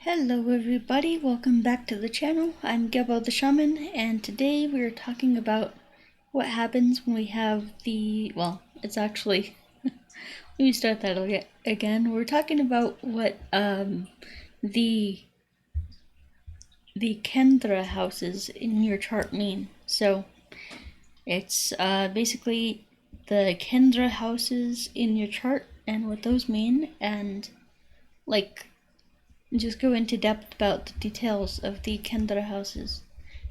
Hello everybody, welcome back to the channel. I'm Gebo the Shaman, and today we're talking about what happens when we have it's actually, let me start that again. We're talking about what the Kendra houses in your chart mean. So it's basically the Kendra houses in your chart and what those mean, and just go into depth about the details of the Kendra houses.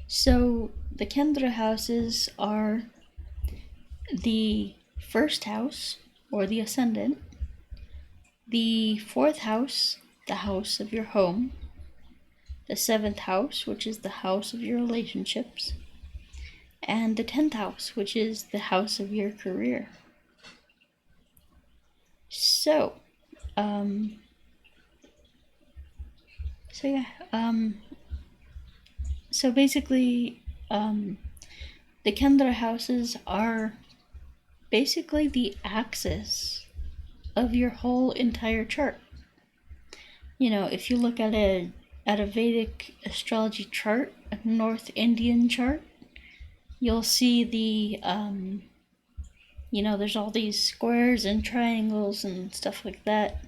So the Kendra houses are the first house, or the ascendant, the fourth house, the house of your home, the seventh house, which is the house of your relationships, and the 10th house, which is the house of your career. So basically, the Kendra houses are basically the axis of your whole entire chart. You know, if you look at a Vedic astrology chart, a North Indian chart, you'll see there's all these squares and triangles and stuff like that.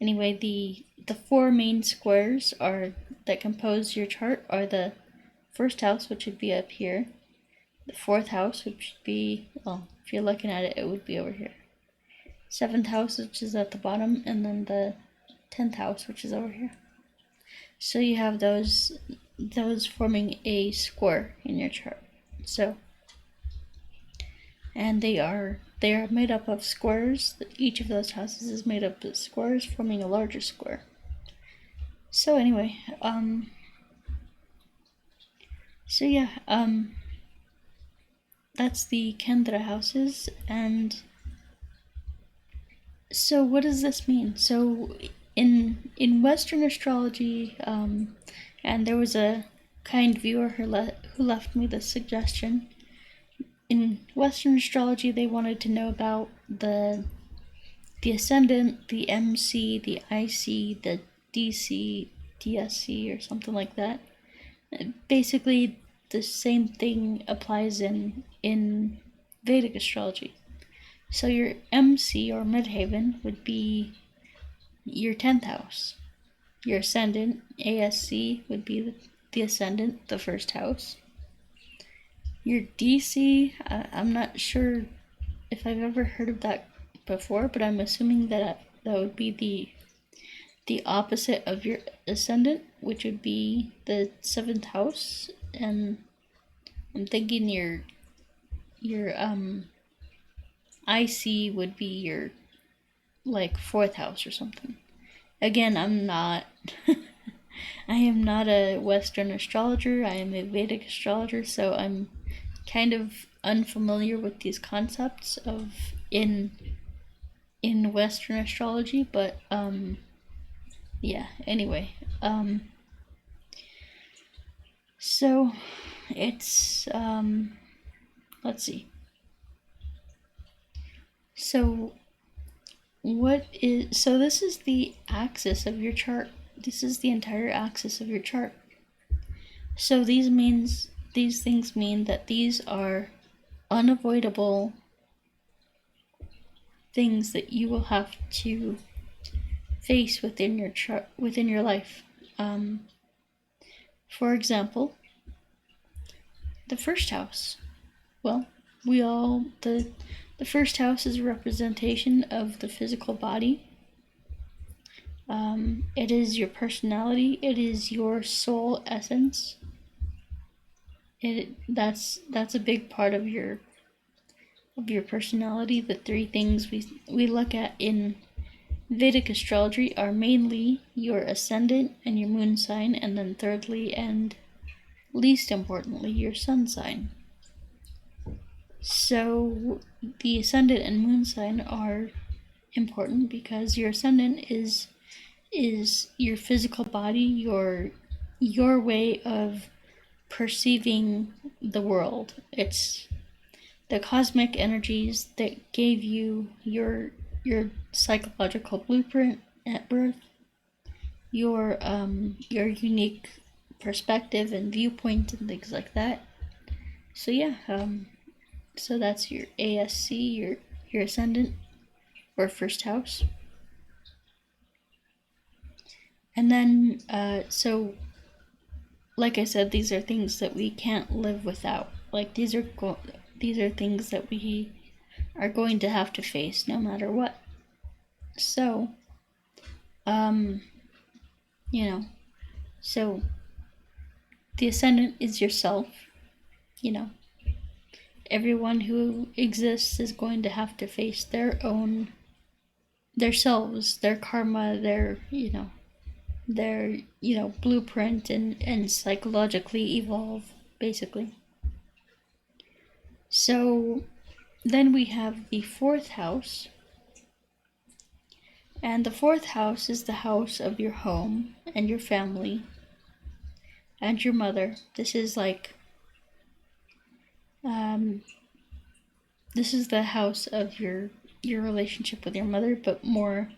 Anyway, the four main squares that compose your chart are the first house, which would be up here, the fourth house, which would be, if you're looking at it, it would be over here, seventh house, which is at the bottom, and then the 10th house, which is over here. So you have those forming a square in your chart. So, and they are made up of squares. Each of those houses is made up of squares forming a larger square. So anyway, that's the Kendra houses. And so what does this mean? So in Western astrology, and there was a kind viewer who left me this suggestion. In Western astrology, they wanted to know about the ascendant, the MC, the IC, the DC, DSC, or something like that. Basically, the same thing applies in Vedic astrology. So your MC, or midheaven, would be your 10th house. Your ascendant, ASC, would be the ascendant, the first house. Your DC, I'm not sure if I've ever heard of that before, but I'm assuming that would be the opposite of your ascendant, which would be the 7th house. And I'm thinking your IC would be your 4th house or something. Again, I am not a Western astrologer. I am a Vedic astrologer, so I'm kind of unfamiliar with these concepts in Western astrology, but anyway, so it's let's see. So this is the axis of your chart. This is the entire axis of your chart. So these things mean that these are unavoidable things that you will have to face within your chart, within your life. For example, the first house. Well, the first house is a representation of the physical body. It is your personality. It is your soul essence. That's a big part of your personality. The three things we look at in Vedic astrology are mainly your ascendant and your moon sign, and then thirdly and least importantly, your sun sign. So the ascendant and moon sign are important because your ascendant is your physical body, your way of perceiving the world. It's the cosmic energies that gave you your psychological blueprint at birth. your unique perspective and viewpoint and things like that. So yeah, so that's your ASC, your ascendant or first house. And then so like I said, these are things that we can't live without. Like these are things that we are going to have to face no matter what. So you know, so the ascendant is yourself. You know, everyone who exists is going to have to face their selves, their karma, their blueprint, and psychologically evolve, basically. So then we have the fourth house, and the fourth house is the house of your home and your family and your mother. This is like this is the house of your relationship with your mother, but more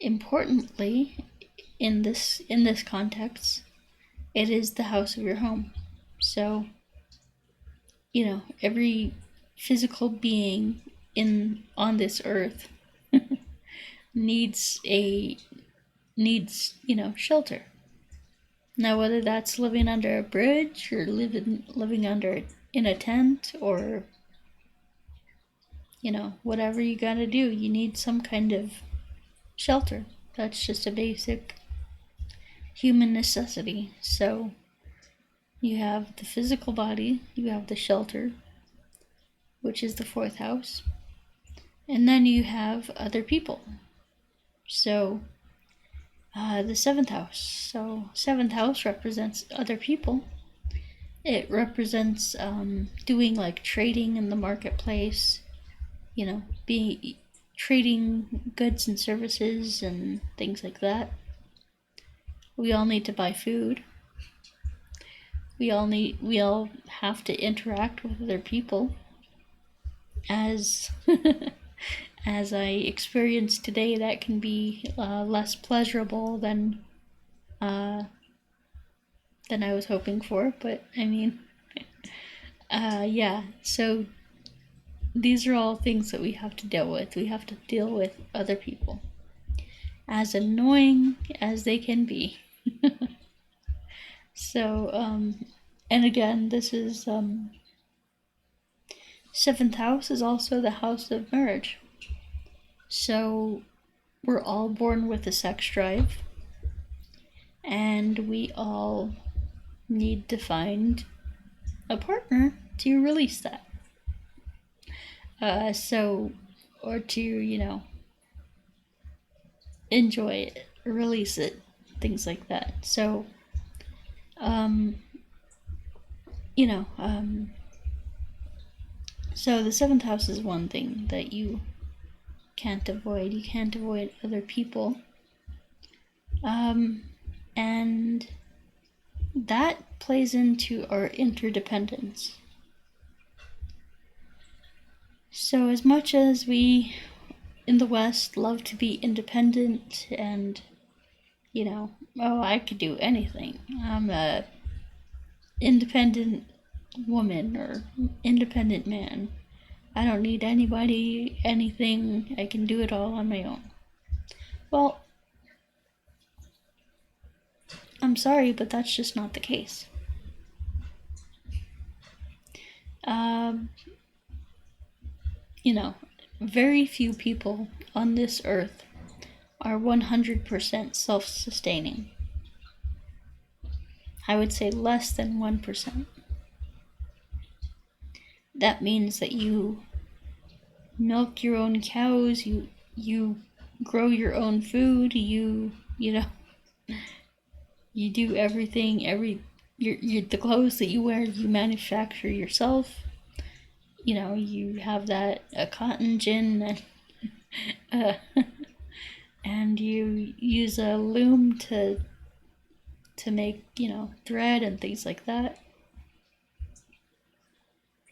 importantly, in this context, it is the house of your home. So, every physical being on this earth needs shelter. Now, whether that's living under a bridge or living in a tent, or whatever you gotta do, you need some kind of shelter. That's just a basic human necessity. So you have the physical body, you have the shelter, which is the fourth house, and then you have other people. So the seventh house. So seventh house represents other people. It represents doing like trading in the marketplace, trading goods and services and things like that. We all need to buy food. We all have to interact with other people. As as I experienced today, that can be less pleasurable than I was hoping for. But I mean, yeah. So these are all things that we have to deal with. We have to deal with other people, as annoying as they can be. So, and again, this is seventh house is also the house of marriage. So we're all born with a sex drive, and we all need to find a partner to release that. Or to, enjoy it, release it, things like that. So, so the seventh house is one thing that you can't avoid. You can't avoid other people. And that plays into our interdependence. So as much as we in the West love to be independent and, I could do anything. I'm a independent woman or independent man. I don't need anybody, anything. I can do it all on my own. Well, I'm sorry, but that's just not the case. Very few people on this earth are 100% self-sustaining. I would say less than 1%. That means that you milk your own cows, you grow your own food, you do everything, the clothes that you wear, you manufacture yourself. You have that a cotton gin and you use a loom to make, thread and things like that.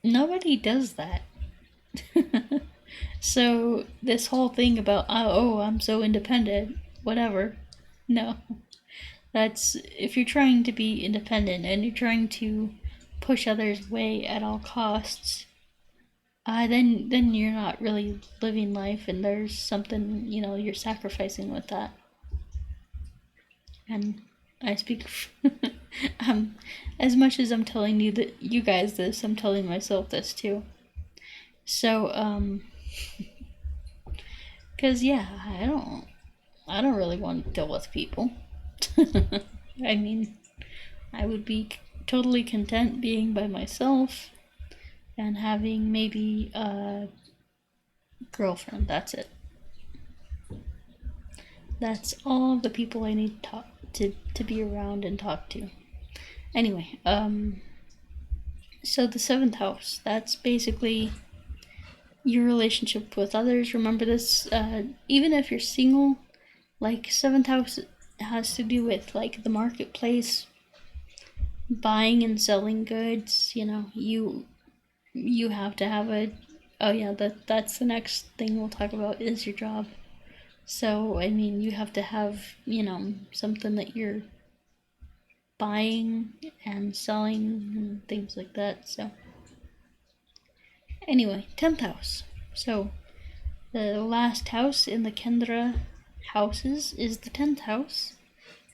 Nobody does that. So this whole thing about, I'm so independent, whatever. No. That's if you're trying to be independent and you're trying to push others' way at all costs, then you're not really living life, and there's something you're sacrificing with that. And I speak as much as I'm telling you guys this, I'm telling myself this too. So because yeah, I don't really want to deal with people. I mean, I would be totally content being by myself and having maybe a girlfriend. That's it. That's all the people I need to talk to be around and talk to. Anyway, so the seventh house, that's basically your relationship with others. Remember this, even if you're single, like seventh house has to do with like the marketplace, buying and selling goods. You have to have a, oh yeah, that's the next thing we'll talk about is your job. So I mean, you have to have something that you're buying and selling and things like that. So anyway, 10th house. So the last house in the Kendra houses is the 10th house.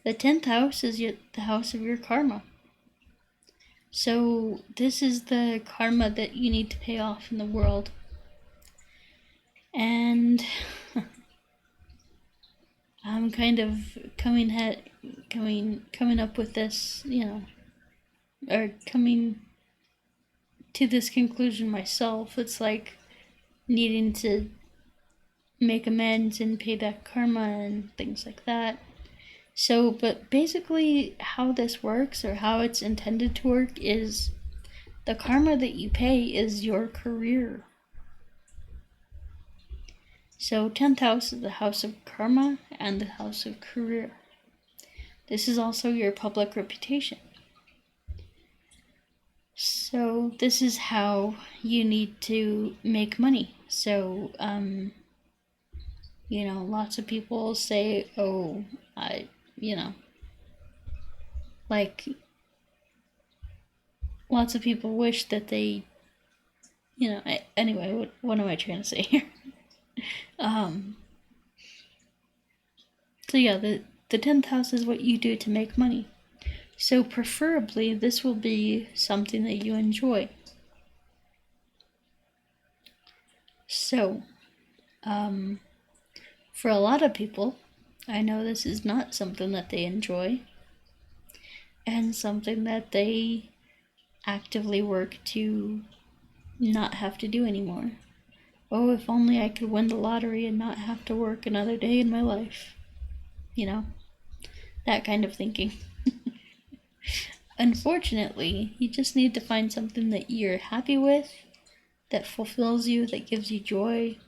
The 10th house is the house of your karma. So this is the karma that you need to pay off in the world. And I'm kind of coming up with this, or coming to this conclusion myself. It's like needing to make amends and pay back karma and things like that. So, but basically how this works, or how it's intended to work, is the karma that you pay is your career. So 10th house is the house of karma and the house of career. This is also your public reputation. So this is how you need to make money. So, lots of people say, oh, like, lots of people wish that they, anyway, what am I trying to say here? So yeah, the 10th house is what you do to make money. So preferably, this will be something that you enjoy. So, for a lot of people, I know this is not something that they enjoy, and something that they actively work to not have to do anymore. Oh, if only I could win the lottery and not have to work another day in my life. That kind of thinking. Unfortunately, you just need to find something that you're happy with, that fulfills you, that gives you joy.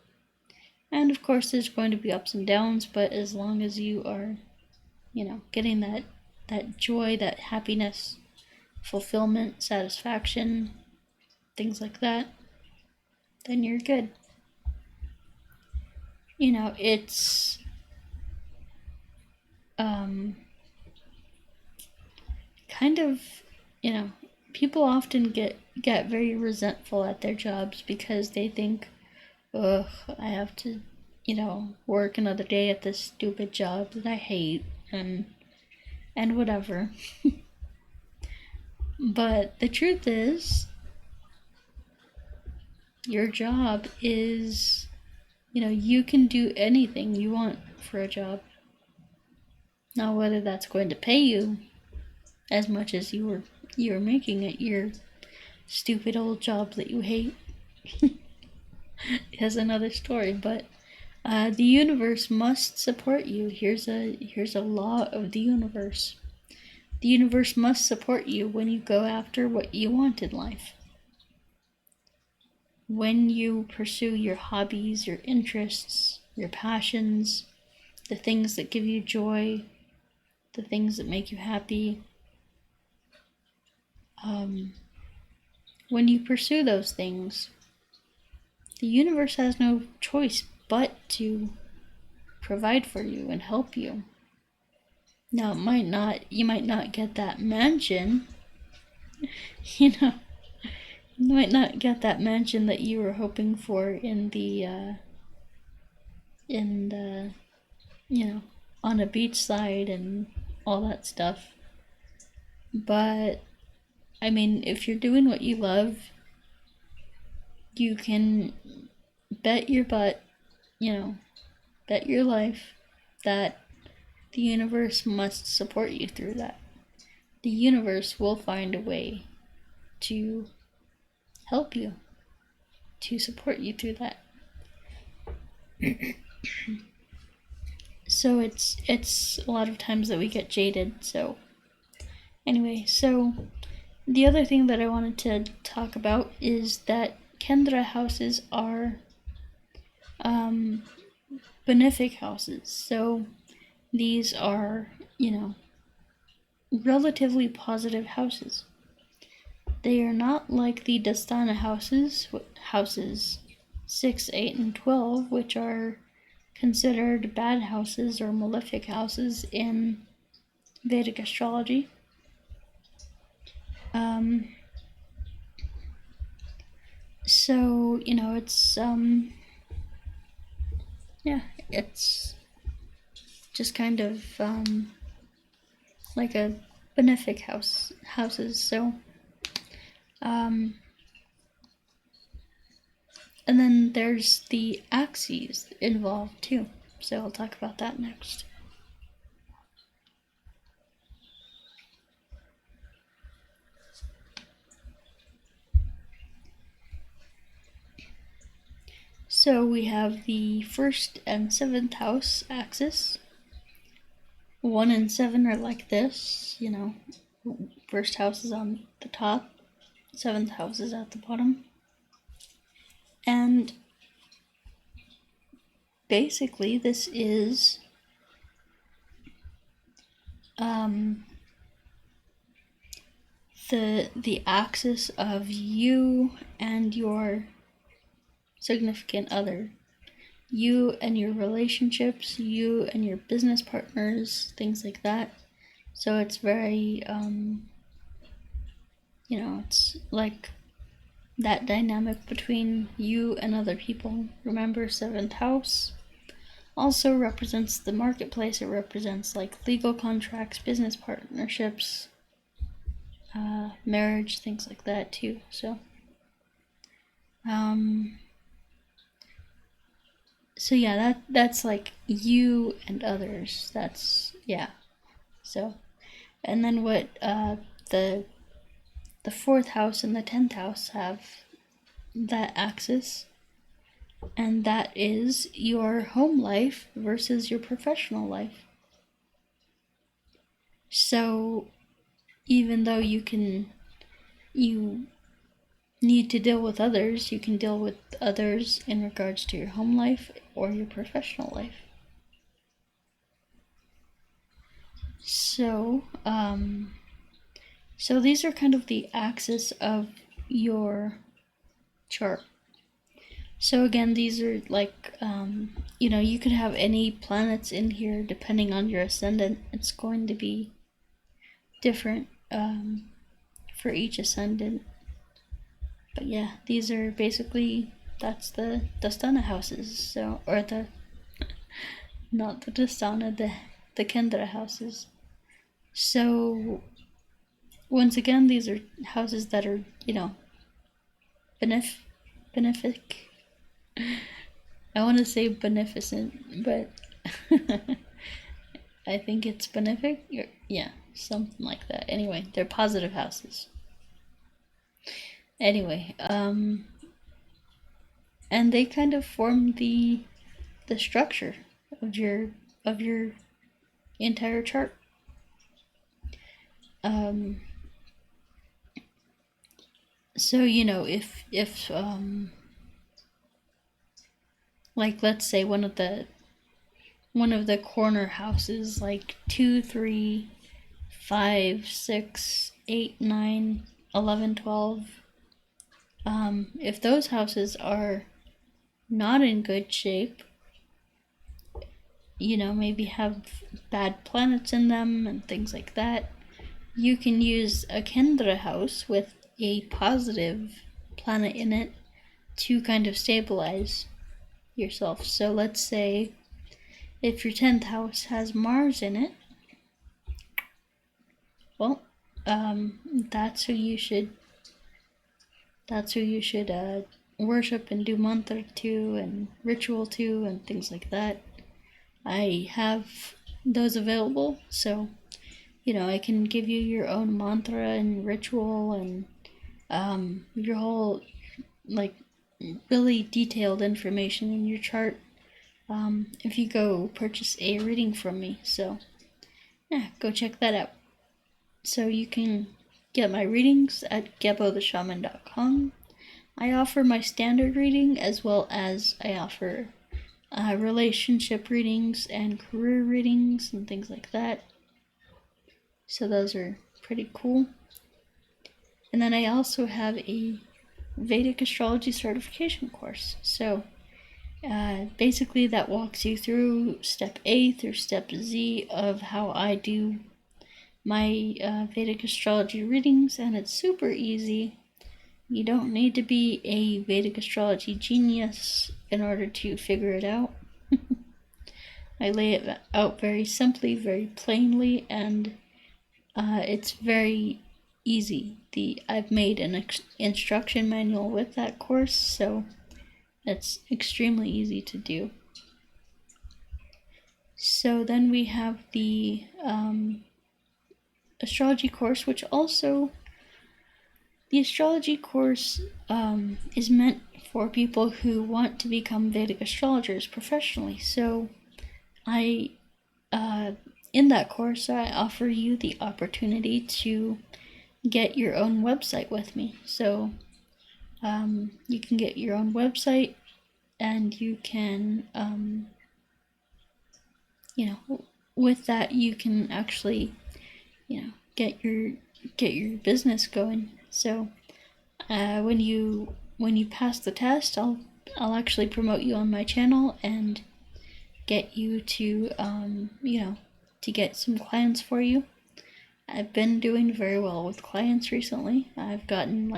And of course, there's going to be ups and downs, but as long as you are, getting that joy, that happiness, fulfillment, satisfaction, things like that, then you're good. It's kind of, people often get very resentful at their jobs because they think, ugh, I have to, work another day at this stupid job that I hate, and whatever. But the truth is, your job is, you can do anything you want for a job. Now, whether that's going to pay you as much as you were making at your stupid old job that you hate is another story. But the universe must support you. Here's a law of the universe. The universe must support you when you go after what you want in life. When you pursue your hobbies, your interests, your passions, the things that give you joy, the things that make you happy, when you pursue those things, the universe has no choice but to provide for you and help you. Now, you might not get that mansion, you know, you might not get that mansion that you were hoping for in the, on a beachside and all that stuff. But, I mean, if you're doing what you love, you can bet your butt, bet your life that the universe must support you through that. The universe will find a way to help you, to support you through that. So it's a lot of times that we get jaded. So anyway, so the other thing that I wanted to talk about is that Kendra houses are benefic houses. So these are, relatively positive houses. They are not like the Dastana houses 6, 8, and 12, which are considered bad houses or malefic houses in Vedic astrology. So, it's, it's just kind of, like a benefic houses. So, and then there's the axes involved too. So I'll talk about that next. So we have the 1st and 7th house axis. 1 and 7 are like this, 1st house is on the top, 7th house is at the bottom. And basically this is the axis of you and your significant other, you and your relationships, you and your business partners, things like that. So it's very it's like that dynamic between you and other people. Remember, 7th house also represents the marketplace. It represents like legal contracts, business partnerships, marriage, things like that too. So yeah, that's like you and others. That's, yeah. So, and then what the 4th house and the 10th house have that axis, and that is your home life versus your professional life. So even though you need to deal with others, you can deal with others in regards to your home life or your professional life. So, so these are kind of the axis of your chart. So again, these are like, you could have any planets in here depending on your ascendant. It's going to be different for each ascendant. But yeah, these are basically, that's the Dastana houses. So, or not the Dastana, the Kendra houses. So once again, these are houses that are, benefic. I want to say beneficent, but I think it's benefic. Yeah, something like that. Anyway, they're positive houses. Anyway, and they kind of form the structure of your entire chart. So if like, let's say one of the corner houses, like 2, 3, 5, 6, 8, 9, 11, 12, if those houses are not in good shape, maybe have bad planets in them and things like that, you can use a Kendra house with a positive planet in it to kind of stabilize yourself. So let's say if your 10th house has Mars in it, well, that's who you should worship and do mantra to and ritual to and things like that. I have those available, so I can give you your own mantra and ritual and your whole really detailed information in your chart if you go purchase a reading from me. So yeah, go check that out. So you can get my readings at gebotheshaman.com. I offer my standard reading as well as I offer relationship readings and career readings and things like that. So those are pretty cool. And then I also have a Vedic Astrology certification course. So basically that walks you through step A through step Z of how I do my Vedic astrology readings, and it's super easy. You don't need to be a Vedic astrology genius in order to figure it out. I lay it out very simply, very plainly, and it's very easy. I've made an instruction manual with that course, so it's extremely easy to do. So then we have the astrology course, which also, the astrology course is meant for people who want to become Vedic astrologers professionally. So in that course, I offer you the opportunity to get your own website with me. So you can get your own website, and you can, with that you can actually, get your business going. So when you pass the test, I'll actually promote you on my channel and get you to to get some clients for you. I've been doing very well with clients recently. I've gotten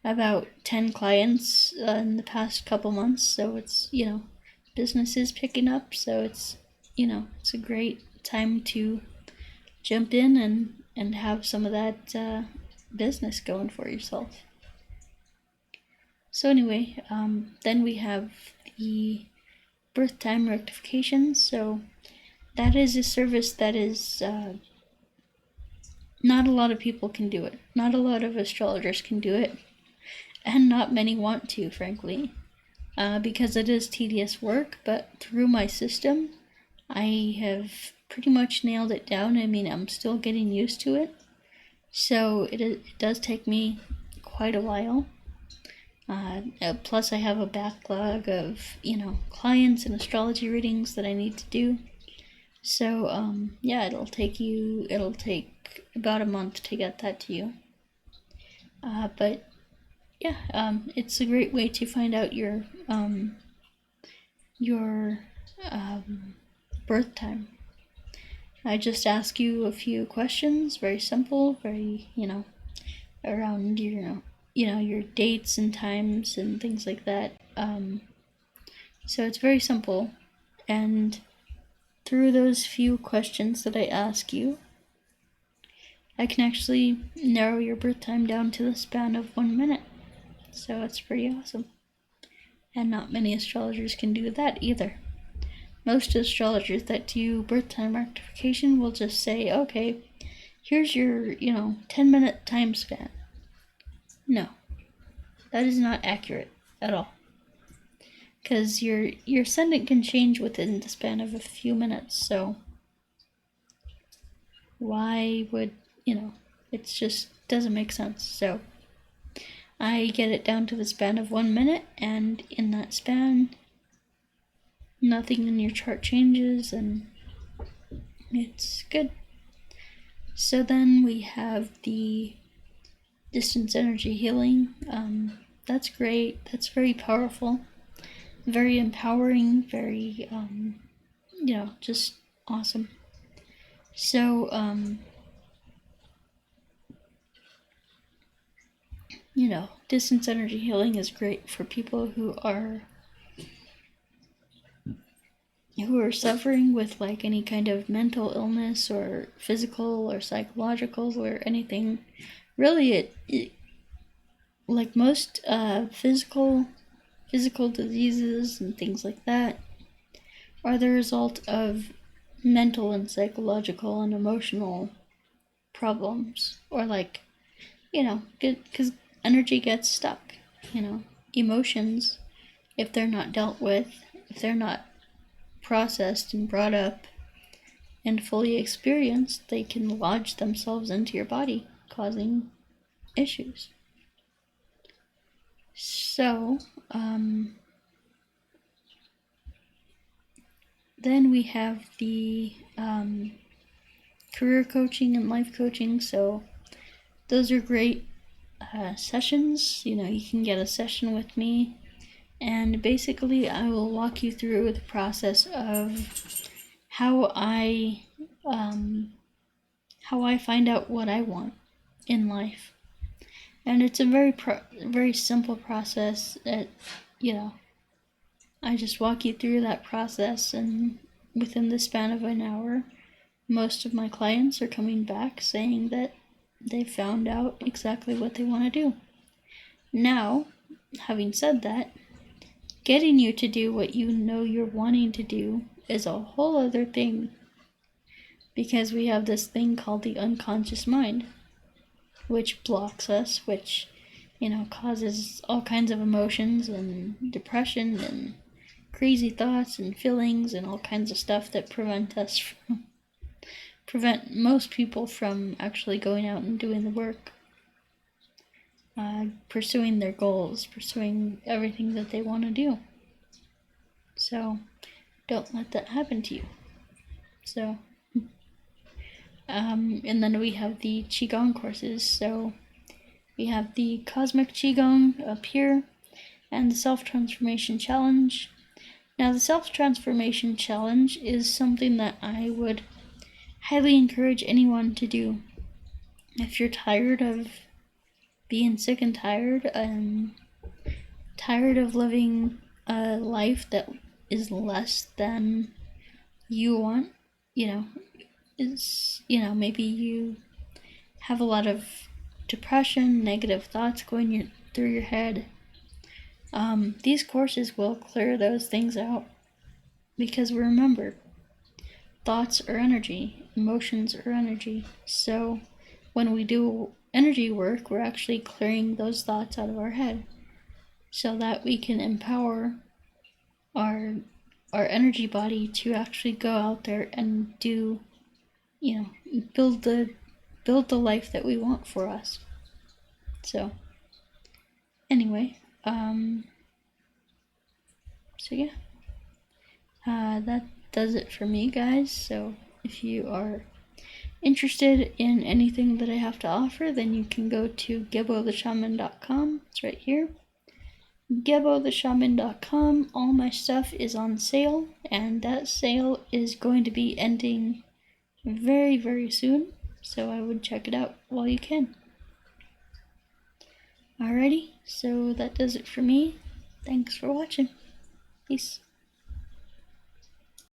about 10 clients in the past couple months, so it's business is picking up, so it's it's a great time to jump in and have some of that business going for yourself. So anyway, then we have the birth time rectification. So that is a service that is not a lot of people can do it. Not a lot of astrologers can do it, and not many want to, frankly, because it is tedious work. But through my system, I have pretty much nailed it down. I mean, I'm still getting used to it, so it does take me quite a while. Plus I have a backlog of clients and astrology readings that I need to do. So yeah, it'll take about a month to get that to you. But yeah, it's a great way to find out your birth time. I just ask you a few questions, very simple, very around your dates and times and things like that. So it's very simple, and through those few questions that I ask you, I can actually narrow your birth time down to the span of 1 minute. So it's pretty awesome. And not many astrologers can do that either. Most astrologers that do birth time rectification will just say, okay, here's your 10-minute time span. No, that is not accurate at all, because your ascendant can change within the span of a few minutes. So why would it just doesn't make sense. So I get it down to the span of 1 minute, and in that span nothing in your chart changes, and it's good. So then we have the distance energy healing. That's great. That's very powerful, very empowering, very just awesome. So, distance energy healing is great for people who are suffering with like any kind of mental illness or physical or psychological or anything. Really, it like most physical diseases and things like that are the result of mental and psychological and emotional problems, or like, because energy gets stuck. Emotions, if they're not dealt with, if they're not processed and brought up and fully experienced, they can lodge themselves into your body, causing issues. So, then we have the career coaching and life coaching. So those are great sessions. You can get a session with me, and basically I will walk you through the process of how I find out what I want in life. And it's a very simple process that, I just walk you through that process, and within the span of an hour, most of my clients are coming back saying that they found out exactly what they want to do. Now, having said that, getting you to do what you're wanting to do is a whole other thing, because we have this thing called the unconscious mind, which blocks us, which, causes all kinds of emotions and depression and crazy thoughts and feelings and all kinds of stuff that prevent most people from actually going out and doing the work, pursuing their goals, pursuing everything that they want to do. So don't let that happen to you. So, and then we have the Qigong courses. So we have the Cosmic Qigong up here, and the Self-Transformation Challenge. Now, the Self-Transformation Challenge is something that I would highly encourage anyone to do. If you're tired of being sick and tired of living a life that is less than you want, maybe you have a lot of depression, negative thoughts going through your head, these courses will clear those things out, because remember, thoughts are energy, emotions are energy. So when we do energy work, we're actually clearing those thoughts out of our head, so that we can empower our energy body to actually go out there and do, build the life that we want for us. So anyway, so yeah, that does it for me, guys. So if you are interested in anything that I have to offer, then you can go to GeboTheShaman.com. It's right here. GeboTheShaman.com. All my stuff is on sale, and that sale is going to be ending very, very soon. So I would check it out while you can. Alrighty, so that does it for me. Thanks for watching. Peace.